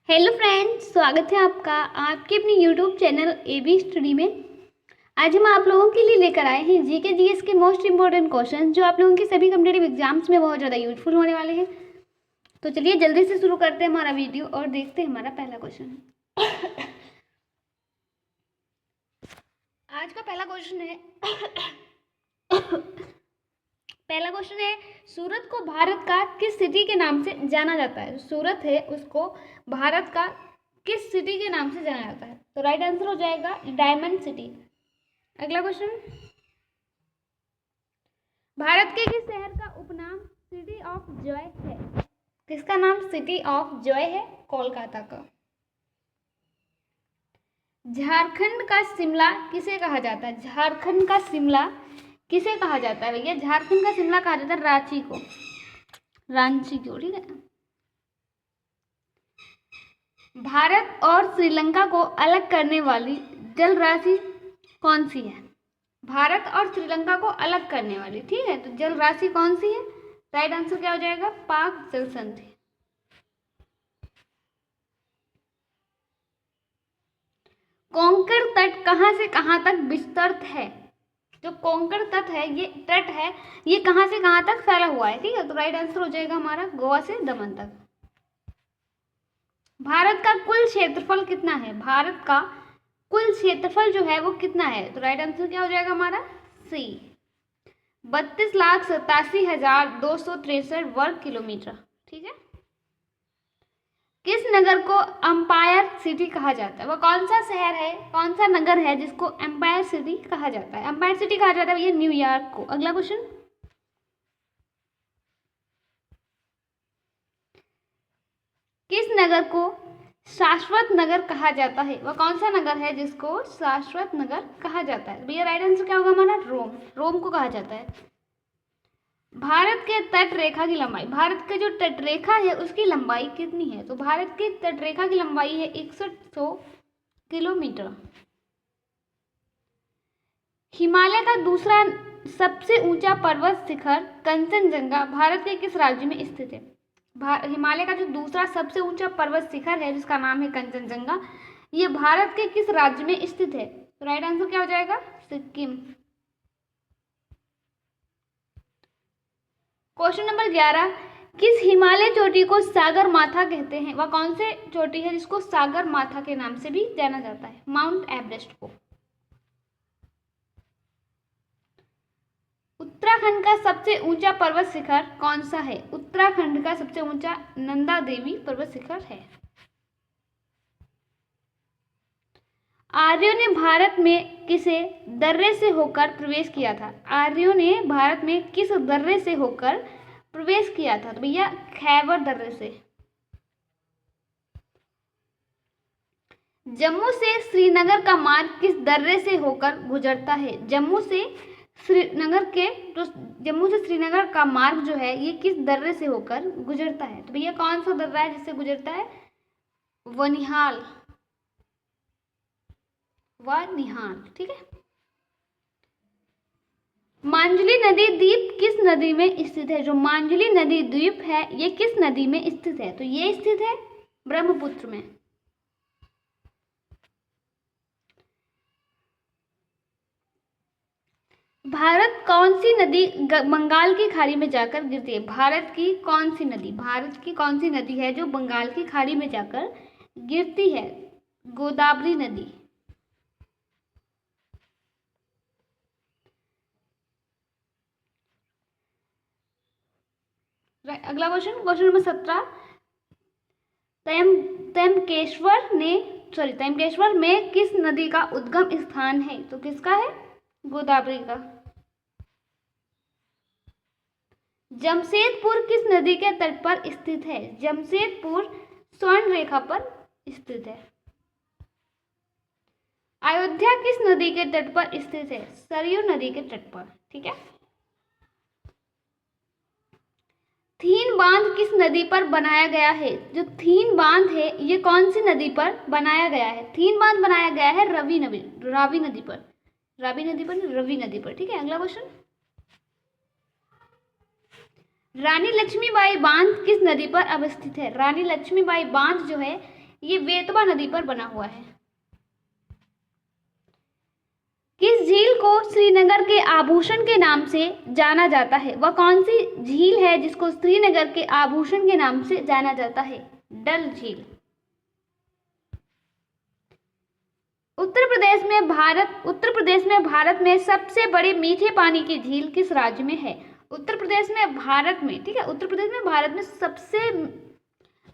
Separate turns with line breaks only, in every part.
Hello friends, स्वागत है आपका आपके अपने यूट्यूब चैनल एबी स्टडी में। आज हम आप लोगों के लिए लेकर आए हैं जीके जीएस के मोस्ट इंपॉर्टेंट क्वेश्चन जो आप लोगों के सभी कॉम्पिटिटिव एग्जाम्स में बहुत ज़्यादा यूजफुल होने वाले हैं। तो चलिए जल्दी से शुरू करते हैं हमारा वीडियो और देखते हैं हमारा पहला क्वेश्चन। आज का पहला क्वेश्चन है सूरत को भारत का किस सिटी के नाम से जाना जाता है। सूरत है उसको भारत का किस सिटी के नाम से जाना जाता है। तो राइट आंसर हो जाएगा डायमंड सिटी। अगला क्वेश्चन, भारत के किस शहर का उपनाम सिटी ऑफ जॉय है। किसका नाम सिटी ऑफ जॉय है? कोलकाता का। झारखंड का शिमला किसे कहा जाता है? झारखंड का शिमला किसे कहा जाता है भैया? झारखंड का शिमला कहा जाता है रांची को, रांची को, ठीक है। भारत और श्रीलंका को अलग करने वाली जल राशि कौन सी है? भारत और श्रीलंका को अलग करने वाली, ठीक है, तो जल राशि कौन सी है? राइट आंसर क्या हो जाएगा? पाक जल संधि। कोंकण तट कहां से कहां तक विस्तृत है? जो कोंकण तट है, ये तट है, ये कहां से कहां तक फैला हुआ है, ठीक है, तो राइट आंसर हो जाएगा हमारा गोवा से दमन तक। भारत का कुल क्षेत्रफल कितना है? भारत का कुल क्षेत्रफल जो है वो कितना है? तो राइट आंसर क्या हो जाएगा हमारा? सी, 32,87,263 वर्ग किलोमीटर, ठीक है। किस नगर को अंपायर सिटी कहा जाता है? वो कौन सा शहर है, कौन सा नगर है जिसको एम्पायर सिटी कहा जाता है? एम्पायर सिटी कहा जाता है ये न्यूयॉर्क को। अगला क्वेश्चन, किस नगर को शाश्वत नगर कहा जाता है? वह कौन सा नगर है जिसको शाश्वत नगर कहा जाता है? भैया राइट आंसर क्या होगा हमारा? रोम, रोम को कहा जाता है। भारत के तट रेखा की लंबाई, भारत के जो तट रेखा है उसकी लंबाई कितनी है? तो भारत की तट रेखा की लंबाई है 6100 किलोमीटर। हिमालय का दूसरा सबसे ऊंचा पर्वत शिखर कंचनजंगा भारत के किस राज्य में स्थित है? हिमालय का जो दूसरा सबसे ऊंचा पर्वत शिखर है जिसका नाम है कंचनजंगा, ये भारत के किस राज्य में स्थित है? तो राइट आंसर क्या हो जाएगा? सिक्किम। क्वेश्चन नंबर 11, किस हिमालय चोटी को सागर माथा कहते हैं? वह कौन से चोटी है जिसको सागर माथा के नाम से भी जाना जाता है? माउंट एवरेस्ट को। उत्तराखंड का सबसे ऊंचा पर्वत शिखर कौन सा है? उत्तराखंड का सबसे ऊंचा नंदा देवी पर्वत शिखर है। आर्यों ने भारत में किसे दर्रे से होकर प्रवेश किया था? आर्यों ने भारत में किस दर्रे से होकर प्रवेश किया था? तो भैया खैबर दर्रे से। जम्मू से श्रीनगर का मार्ग किस दर्रे से होकर गुजरता है? जम्मू से श्रीनगर का मार्ग जो है ये किस दर्रे से होकर गुजरता है? तो भैया कौन सा दर्रा है जिससे गुजरता है? वनिहाल, ठीक है। मांजुली नदी द्वीप किस नदी में स्थित है? जो मांजुली नदी द्वीप है ये किस नदी में स्थित है? तो ये स्थित है ब्रह्मपुत्र में। भारत कौन सी नदी बंगाल की खाड़ी में जाकर गिरती है? भारत की कौन सी नदी, भारत की कौन सी नदी है जो बंगाल की खाड़ी में जाकर गिरती है? गोदावरी नदी। अगला क्वेश्चन, क्वेश्चन नंबर 17, तयमकेश्वर में किस नदी का उद्गम स्थान है? तो किसका है? गोदावरी का। जमशेदपुर किस नदी के तट पर स्थित है? जमशेदपुर स्वर्ण रेखा पर स्थित है। अयोध्या किस नदी के तट पर स्थित है? सरयू नदी के तट पर, ठीक है। थीन बांध किस नदी पर बनाया गया है? जो थीन बांध है ये कौन सी नदी पर बनाया गया है? थीन बांध बनाया गया है रवि नदी पर, ठीक है। अगला क्वेश्चन, रानी लक्ष्मीबाई बांध किस नदी पर अवस्थित है? रानी लक्ष्मीबाई बांध जो है ये बेतवा नदी पर बना हुआ है। किस झील को श्रीनगर के आभूषण के नाम से जाना जाता है? वह कौन सी झील है जिसको श्रीनगर के आभूषण के नाम से जाना जाता है? डल झील। उत्तर प्रदेश में भारत में सबसे बड़े मीठे पानी की झील किस राज्य में है? उत्तर प्रदेश में भारत में, ठीक है, उत्तर प्रदेश में भारत में सबसे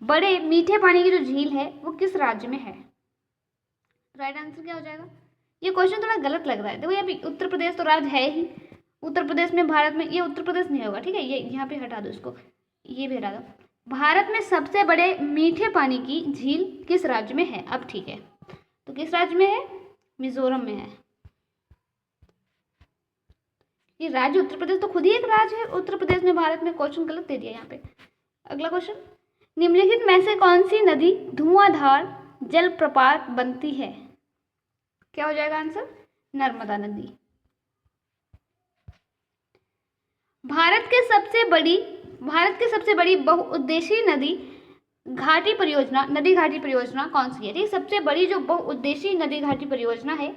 बड़े मीठे पानी की जो झील है वो किस राज्य में है? राइट आंसर क्या हो जाएगा? ये क्वेश्चन थोड़ा गलत लग रहा है। देखो यहाँ उत्तर प्रदेश तो राज्य है ही, उत्तर प्रदेश में भारत में, ये उत्तर प्रदेश नहीं होगा, ठीक है, ये यहाँ पे हटा दो, इसको ये भी हटा दो। भारत में सबसे बड़े मीठे पानी की झील किस राज्य में है? अब ठीक है, तो किस राज्य में है? मिजोरम में है। ये राज्य उत्तर प्रदेश तो खुद ही एक राज्य है उत्तर प्रदेश में, भारत में। क्वेश्चन गलत दे दिया यहाँ पे। अगला क्वेश्चन, निम्नलिखित में से कौन सी नदी धुआंधार जलप्रपात बनती है? क्या हो जाएगा आंसर? नर्मदा नदी। भारत के सबसे बड़ी बहुउद्देशीय नदी घाटी परियोजना कौन सी है? ठीक, सबसे बड़ी जो बहुउद्देशीय नदी घाटी परियोजना है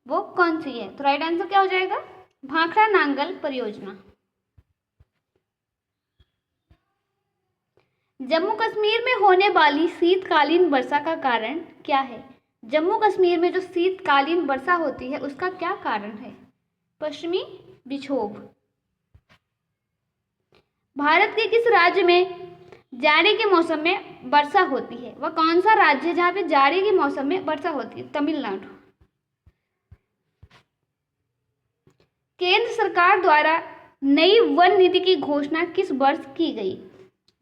वो कौन सी है? तो राइट आंसर क्या हो जाएगा? भाखड़ा नांगल परियोजना। जम्मू कश्मीर में होने वाली शीतकालीन वर्षा का कारण क्या है? जम्मू कश्मीर में जो शीतकालीन वर्षा होती है उसका क्या कारण है? पश्चिमी विक्षोभ। भारत के किस राज्य में जाड़े के मौसम में वर्षा होती है? वह कौन सा राज्य है जहाँ पे जाड़े के मौसम में वर्षा होती है? तमिलनाडु। केंद्र सरकार द्वारा नई वन नीति की घोषणा किस वर्ष की गई?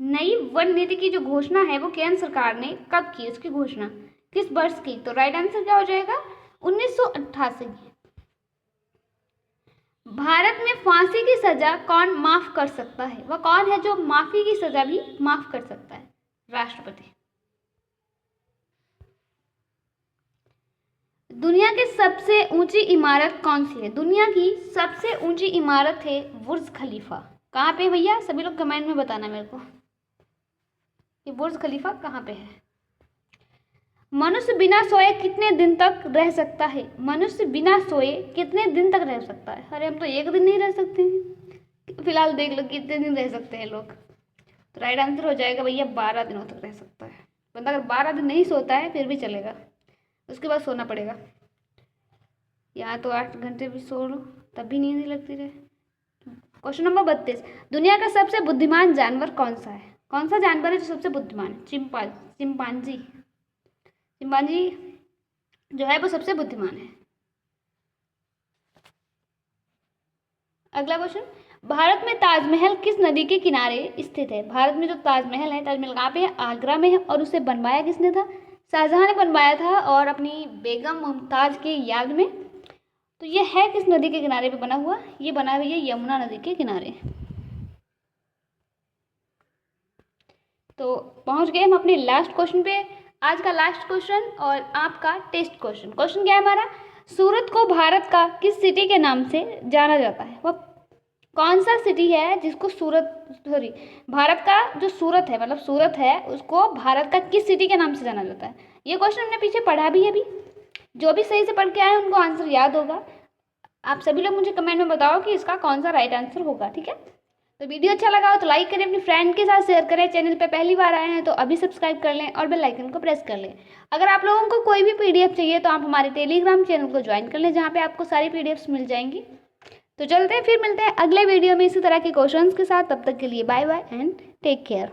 नई वन नीति की जो घोषणा है वो केंद्र सरकार ने कब की? उसकी घोषणा किस वर्ष की? तो राइट आंसर क्या हो जाएगा? 1988। भारत में फांसी की सजा कौन माफ कर सकता है? वह कौन है जो माफी की सजा भी माफ कर सकता है? राष्ट्रपति। दुनिया की सबसे ऊंची इमारत कौन सी है? दुनिया की सबसे ऊंची इमारत है बुर्ज खलीफा। कहाँ पे भैया? सभी लोग कमेंट में बताना मेरे को कि बुर्ज खलीफा कहाँ पे है। मनुष्य बिना सोए कितने दिन तक रह सकता है? मनुष्य बिना सोए कितने दिन तक रह सकता है? अरे हम तो एक दिन नहीं रह सकते हैं। फिलहाल देख लो कितने दिन रह सकते हैं लोग। तो राइट आंसर हो जाएगा भैया 12 दिनों तक रह सकता है बंदा। अगर 12 दिन नहीं सोता है फिर भी चलेगा, उसके बाद सोना पड़ेगा। यहाँ तो 8 घंटे भी सो लो तब भी नींद नहीं लगती रहे। क्वेश्चन नंबर 32, दुनिया का सबसे बुद्धिमान जानवर कौन सा है? कौन सा जानवर है जो सबसे बुद्धिमान? चिंपांजी। चिंपांजी जो है वो सबसे बुद्धिमान है। अगला क्वेश्चन, भारत में ताजमहल किस नदी के किनारे स्थित है? भारत में जो ताजमहल है, ताजमहल कहाँ पे है? आगरा में है। और उसे बनवाया किसने था? शाहजहां ने बनवाया था और अपनी बेगम मुमताज की याद में। तो ये है किस नदी के किनारे पे बना हुआ? ये बना हुआ है यमुना नदी के किनारे। तो पहुंच गए हम अपने लास्ट क्वेश्चन पे। आज का लास्ट क्वेश्चन और आपका टेस्ट क्वेश्चन। क्वेश्चन क्या है हमारा? सूरत को भारत का किस सिटी के नाम से जाना जाता है? वह कौन सा सिटी है जिसको भारत का जो सूरत है, मतलब सूरत है, उसको भारत का किस सिटी के नाम से जाना जाता है? ये क्वेश्चन हमने पीछे पढ़ा भी है अभी। जो भी सही से पढ़ के आए उनको आंसर याद होगा। आप सभी लोग मुझे कमेंट में बताओ कि इसका कौन सा राइट आंसर होगा, ठीक है? तो वीडियो अच्छा लगा हो तो लाइक करें, अपनी फ्रेंड के साथ शेयर करें। चैनल पे पहली बार आए हैं तो अभी सब्सक्राइब कर लें और बेल आइकन को प्रेस कर लें। अगर आप लोगों को कोई भी पीडीएफ चाहिए तो आप हमारे टेलीग्राम चैनल को ज्वाइन कर लें, जहाँ पे आपको सारी पीडीएफ्स मिल जाएंगी। तो चलते हैं, फिर मिलते हैं अगले वीडियो में इसी तरह के क्वेश्चंस के साथ। तब तक के लिए bye bye and take care.